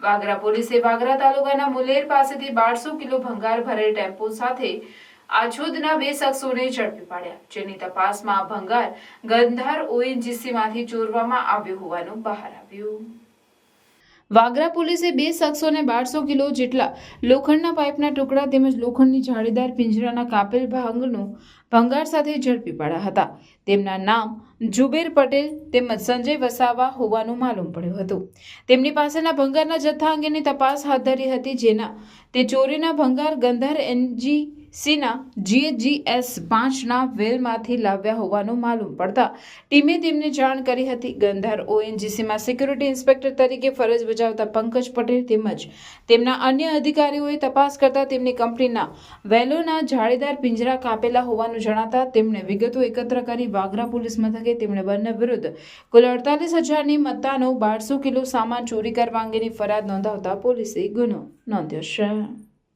વાગરા પોલીસે વાગરા તાલુકાના મુલેર પાસેથી 1200 કિલો ભંગાર ભરેલ ટેમ્પો સાથે આછોદના 2 શખ્સોને ઝડપી પાડ્યા, જેની તપાસમાં આ ભંગાર ગંધાર ઓએનજીસીમાંથી ચોરવામાં આવ્યો હોવાનું બહાર આવ્યું। વાગરા પોલીસે 2 શખ્સોને 1200 કિલો જેટલા લોખંડના પાઇપના ટુકડા તેમજ લોખંડની જાળીદાર પિંજરાના કાપેલ ભાગનું ભંગાર સાથે ઝડપી પાડ્યા હતા। તેમના નામ જુબેર પટેલ તેમજ સંજય વસાવા હોવાનું માલુમ પડ્યું હતું। તેમની પાસેના ભંગારના જથ્થા અંગેની તપાસ હાથ ધરી હતી, જેના તે ચોરીના ભંગાર ગંધાર એનજીસીના GGS 5ના વેલમાંથી લાવ્યા હોવાનું માલુમ પડતા ટીમે તેમને જાણ કરી હતી। ગંધાર ઓએનજીસીમાં સિક્યુરિટી ઇન્સ્પેક્ટર તરીકે ફરજ બજાવતા પંકજ પટેલ તેમજ તેમના અન્ય અધિકારીઓએ તપાસ કરતા તેમની કંપનીના વેલોના જાળીદાર પિંજરા કાપેલા હોવાનું જણાતા તેમણે વિગતો એકત્ર કરી વાગરા પોલીસ મથકે તેમણે બંને વિરુદ્ધ કુલ 48,000ની મત્તાનો 1200 કિલો સામાન ચોરી કરવા અંગેની ફરિયાદ નોંધાવતા પોલીસે ગુનો નોંધ્યો છે।